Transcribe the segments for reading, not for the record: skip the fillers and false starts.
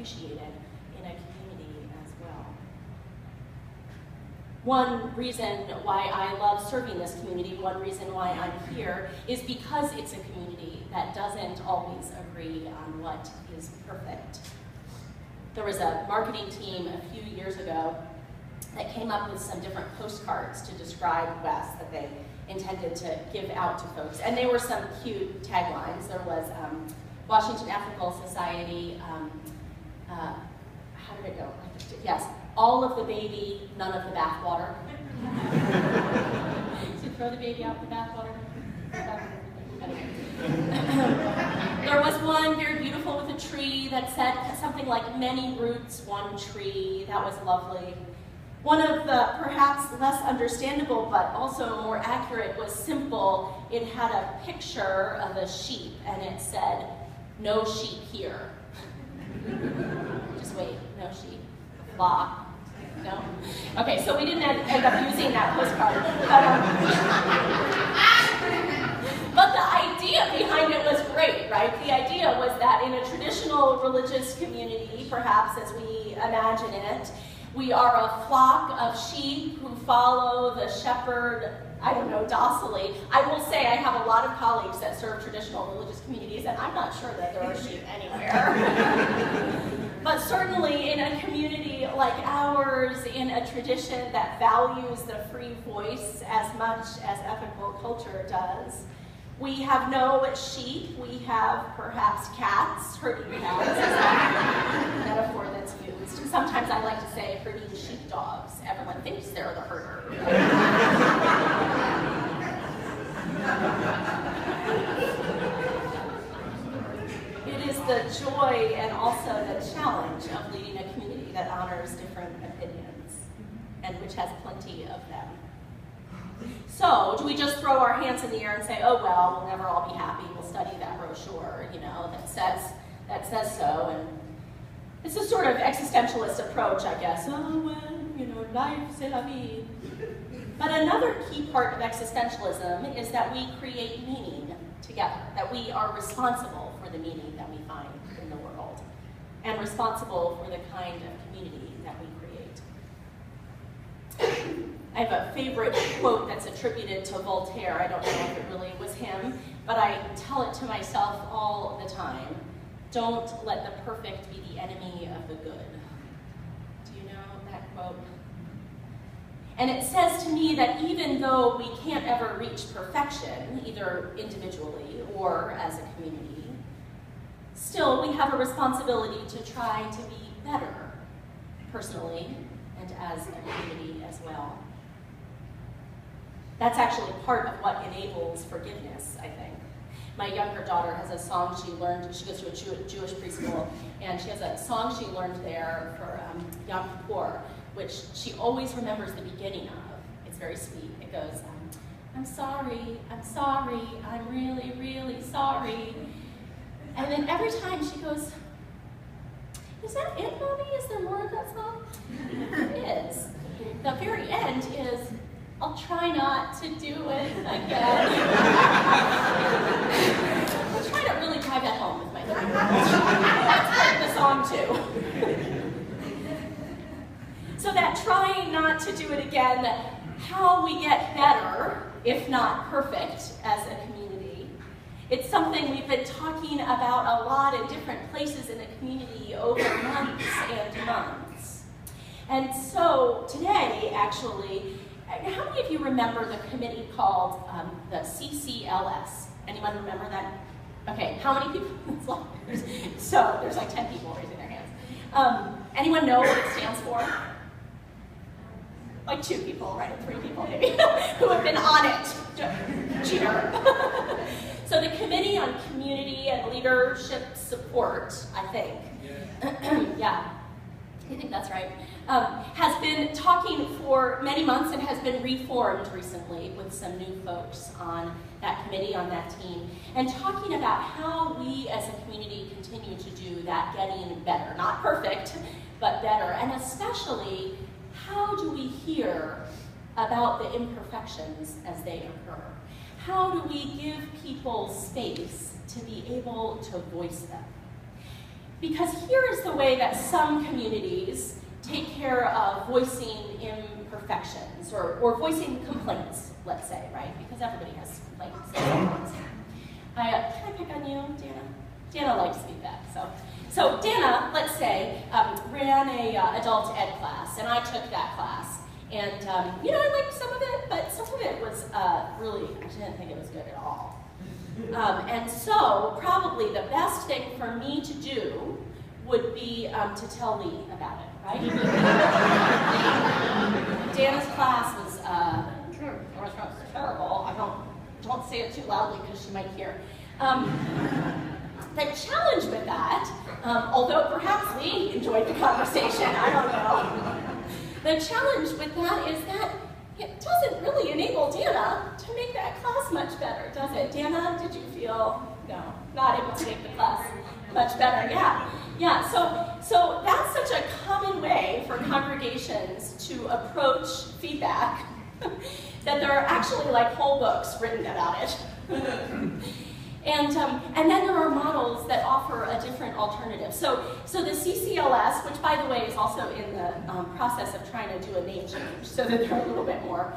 appreciated in a community as well. One reason why I love serving this community, one reason why I'm here, is because it's a community that doesn't always agree on what is perfect. There was a marketing team a few years ago that came up with some different postcards to describe West that they intended to give out to folks. And they were some cute taglines. There was Washington Ethical Society, how did it go? Yes, all of the baby, none of the bathwater. So throw the baby out the bathwater. There was one very beautiful with a tree that said something like many roots, one tree. That was lovely. One of the perhaps less understandable but also more accurate was simple. It had a picture of a sheep and it said, "No sheep here." Just wait, no sheep. Flock. No? Okay, so we didn't end up using that postcard. But the idea behind it was great, right? The idea was that in a traditional religious community, perhaps as we imagine it, we are a flock of sheep who follow the shepherd, I don't know, docilely. I will say I have a lot of colleagues that serve traditional religious communities, and I'm not sure that there are sheep anywhere. But certainly in a community like ours, in a tradition that values the free voice as much as ethical culture does, we have no sheep, we have perhaps cats, herding cats, is that a metaphor that's used. Sometimes I like to say herding sheepdogs. Everyone thinks they're the herder. It is the joy and also the challenge of leading a community that honors different opinions, and which has plenty of them. So, do we just throw our hands in the air and say, oh well, we'll never all be happy, we'll study that brochure, you know, that says so, and it's a sort of existentialist approach, I guess. Oh well, you know, life, c'est la vie. But another key part of existentialism is that we create meaning together, that we are responsible for the meaning that we find in the world, and responsible for the kind of community that we create. I have a favorite quote that's attributed to Voltaire. I don't know if it really was him, but I tell it to myself all the time. Don't let the perfect be the enemy of the good. Do you know that quote? And it says to me that even though we can't ever reach perfection, either individually or as a community, still we have a responsibility to try to be better, personally and as a community as well. That's actually part of what enables forgiveness, I think. My younger daughter has a song she learned. She goes to a Jewish preschool, and she has a song she learned there for Yom Kippur, which she always remembers the beginning of. It's very sweet. It goes, I'm sorry, I'm really, really sorry. And then every time she goes, is that it, Mommy? Is there more of that song? It is. The very end is, I'll try not to do it again. I'll try to really drive that home with my 3-year-old. That's part of the song too. So that trying not to do it again, how we get better, if not perfect, as a community. It's something we've been talking about a lot in different places in the community over months and months. And so today, actually, how many of you remember the committee called the CCLS? Anyone remember that? Okay, how many people? So there's like 10 people raising their hands. Anyone know what it stands for? Like 2 people, right? 3 people maybe, who have been on it. Cheater. So the Committee on Community and Leadership Support, I think. Yeah. I think that's right, has been talking for many months and has been reformed recently with some new folks on that committee, on that team, and talking about how we as a community continue to do that getting better. Not perfect, but better. And especially, how do we hear about the imperfections as they occur? How do we give people space to be able to voice them? Because here is the way that some communities take care of voicing imperfections or voicing complaints, let's say, right? Because everybody has complaints. Can I pick on you, Dana? Dana likes feedback, so Dana, let's say, ran a adult ed class, and I took that class. And, I liked some of it, but some of it was really, I didn't think it was good at all. And so, probably the best thing for me to do would be to tell Lee about it, right? Dana's class was terrible. I don't say it too loudly because she might hear. The challenge with that, although perhaps Lee enjoyed the conversation, I don't know. The challenge with that is that it doesn't really enable Dana to make that class much better, does it? Dana, did you feel, no, not able to make the class much better? Yeah. So that's such a common way for congregations to approach feedback that there are actually like whole books written about it. And then there are models that offer a different alternative. So the CCLS, which by the way is also in the process of trying to do a name change so that they're a little bit more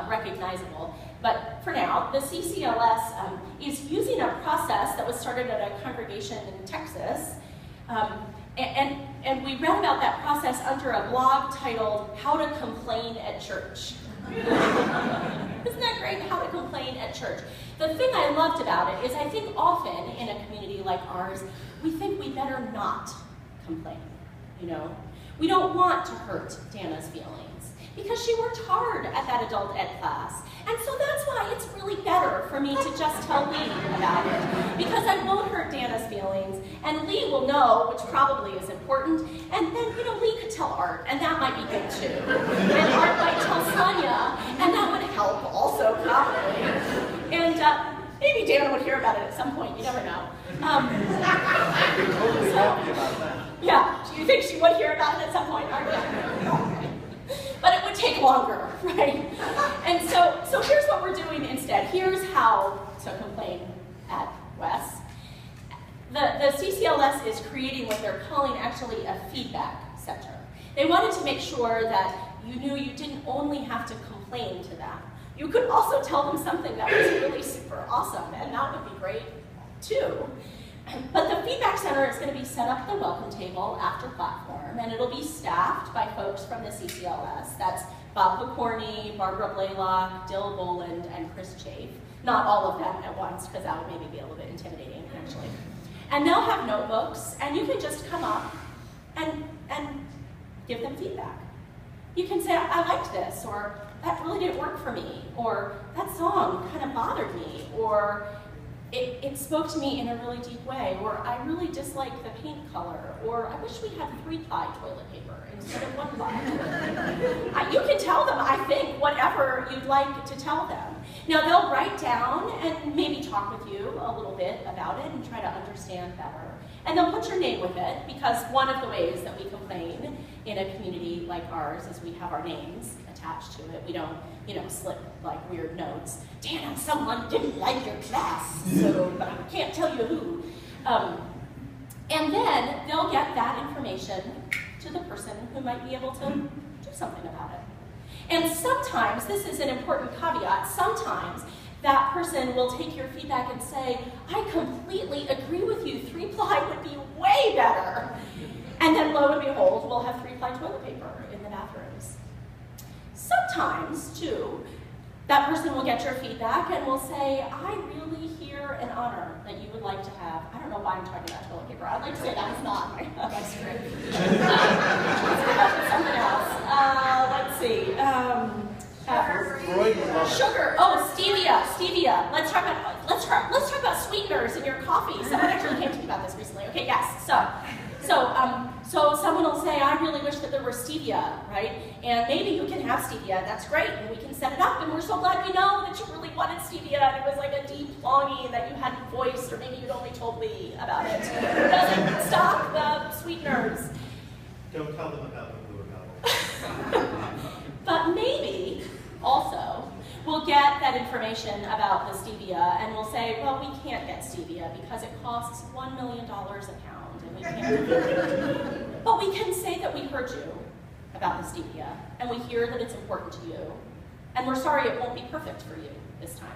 recognizable. But for now, the CCLS is using a process that was started at a congregation in Texas. And we read about that process under a blog titled, How to Complain at Church. Isn't that great? How to complain at church. The thing I loved about it is I think often in a community like ours, we think we better not complain, We don't want to hurt Dana's feelings because she worked hard at that adult ed class. And so that's why it's really better for me to just tell Lee about it, because I won't hurt Dana's feelings, and Lee will know, which probably is important, and then, Lee could tell Art, and that might be good too. And Art might tell Sonia, and that would help also, probably. And maybe Dana would hear about it at some point, you never know. Yeah, do you think she would hear about it at some point, Art? But it would take longer, right? And so here's what we're doing instead. Here's how to complain at Wes. The CCLS is creating what they're calling actually a feedback center. They wanted to make sure that you knew you didn't only have to complain to them. You could also tell them something that was really super awesome, and that would be great too. But the feedback center is going to be set up at the welcome table after platform, and it'll be staffed by folks from the CCLS. That's Bob Picorni, Barbara Blaylock, Dill Boland, and Chris Chafe. Not all of them at once, because that would maybe be a little bit intimidating, actually. And they'll have notebooks, and you can just come up and give them feedback. You can say, I liked this, or that really didn't work for me, or that song kind of bothered me, or it spoke to me in a really deep way, or I really dislike the paint color, or I wish we had 3-ply toilet paper instead of 1-ply toilet paper. You can tell them, I think, whatever you'd like to tell them. Now they'll write down and maybe talk with you a little bit about it and try to understand better. And they'll put your name with it, because one of the ways that we complain in a community like ours is we have our names attached to it. We don't, slip like weird notes. Dana, someone didn't like your class, but I can't tell you who. And then they'll get that information to the person who might be able to do something about it. And sometimes, this is an important caveat, sometimes that person will take your feedback and say, I completely agree with you, 3-ply would be way better. And then lo and behold, we'll have 3-ply toilet paper in the bathrooms. Sometimes, too, that person will get your feedback and will say, I really hear an honor that you would like to have. I don't know why I'm talking about toilet paper. I'd like to say that was not my script. Let's come up with something else. Let's see. Sugar. Oh, stevia. Let's talk about sweeteners in your coffee. Someone actually came to me about this recently. Okay, yes. So someone will say, I really wish that there were stevia, right? And maybe you can have stevia. That's great, and we can set it up. And we're so glad we know that you really wanted stevia, and it was like a deep longing that you hadn't voiced, or maybe you'd only told me about it. Who doesn't stock the sweeteners? Don't tell them about the blue bottle. But maybe, also, we'll get that information about the stevia and we'll say, well, we can't get stevia because it costs $1 million a pound and we can't. But we can say that we heard you about the stevia and we hear that it's important to you and we're sorry it won't be perfect for you this time.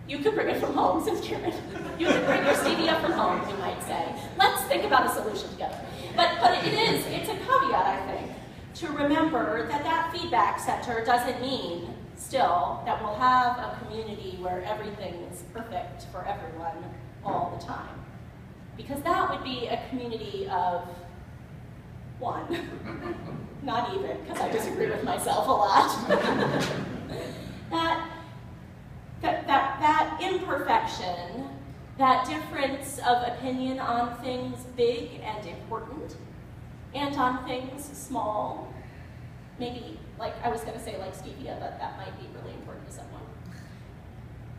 You could bring it from home, says Karen. You could bring your stevia from home, we might say. Let's think about a solution together. But it's a caveat, I think, to remember that that feedback center doesn't mean still that we'll have a community where everything is perfect for everyone all the time. Because that would be a community of one. Not even, because I disagree with myself a lot. That imperfection, that difference of opinion on things big and important, and on things small, maybe, like I was going to say like stevia, but that might be really important to someone.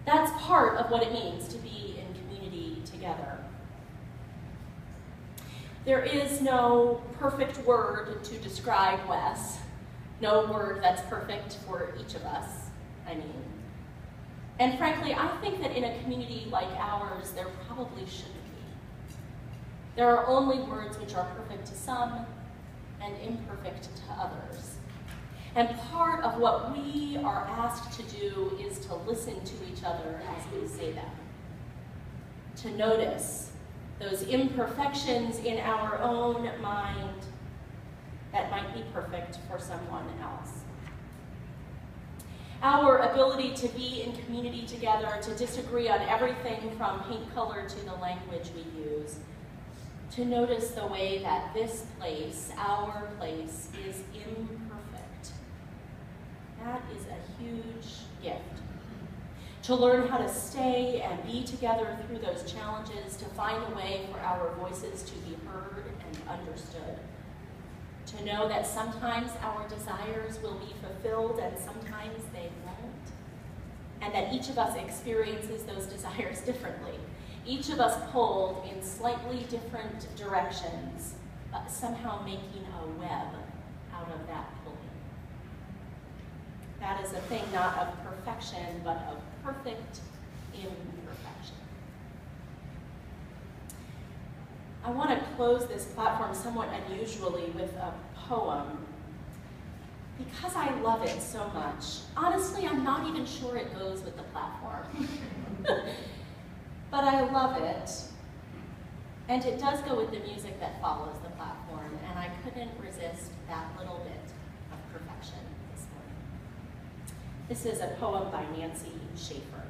That's part of what it means to be in community together. There is no perfect word to describe Wes, no word that's perfect for each of us, I mean. And frankly, I think that in a community like ours, there probably shouldn't be. There are only words which are perfect to some and imperfect to others. And part of what we are asked to do is to listen to each other as we say them. To notice those imperfections in our own mind that might be perfect for someone else. Our ability to be in community together, to disagree on everything from paint color to the language we use, to notice the way that this place, our place, is imperfect. That is a huge gift. To learn how to stay and be together through those challenges, to find a way for our voices to be heard and understood. To know that sometimes our desires will be fulfilled and sometimes they won't. And that each of us experiences those desires differently. Each of us pulled in slightly different directions, but somehow making a web out of that pulling. That is a thing not of perfection, but of perfect imperfection. I want to close this platform somewhat unusually with a poem because I love it so much. Honestly, I'm not even sure it goes with the platform. But I love it. And it does go with the music that follows the platform, and I couldn't resist that little bit of perfection this morning. This is a poem by Nancy Schaefer.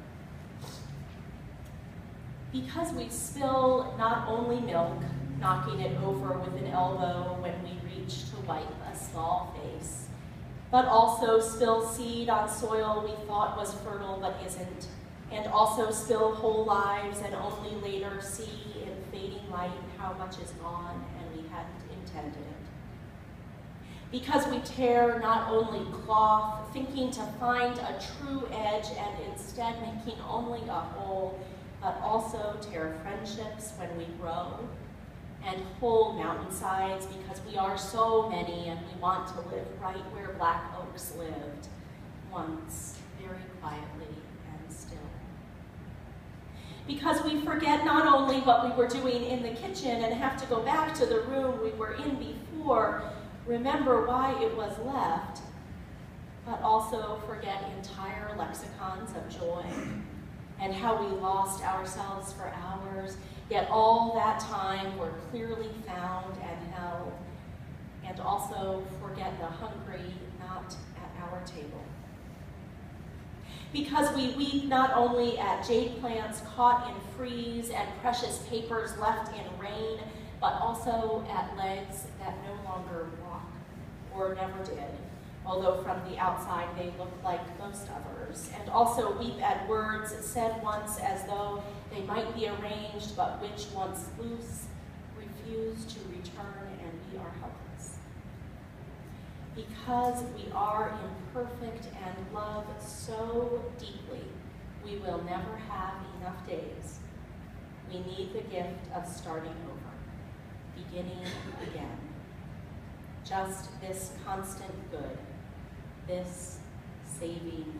Because we spill not only milk, knocking it over with an elbow when we reach to wipe a small face, but also spill seed on soil we thought was fertile but isn't, and also spill whole lives and only later see in fading light how much is gone and we hadn't intended it. Because we tear not only cloth, thinking to find a true edge and instead making only a hole, but also tear friendships when we grow, and whole mountainsides because we are so many and we want to live right where black oaks lived, once, very quietly and still. Because we forget not only what we were doing in the kitchen and have to go back to the room we were in before, remember why it was left, but also forget entire lexicons of joy, and how we lost ourselves for hours, yet all that time were clearly found and held, and also forget the hungry not at our table. Because we weep not only at jade plants caught in freeze and precious papers left in rain, but also at legs that no longer walk, or never did, although from the outside they look like most others, and also weep at words said once as though they might be arranged, but which once loose, refuse to return, and we are helpless. Because we are imperfect and love so deeply, we will never have enough days. We need the gift of starting over, beginning again. Just this constant good, this saving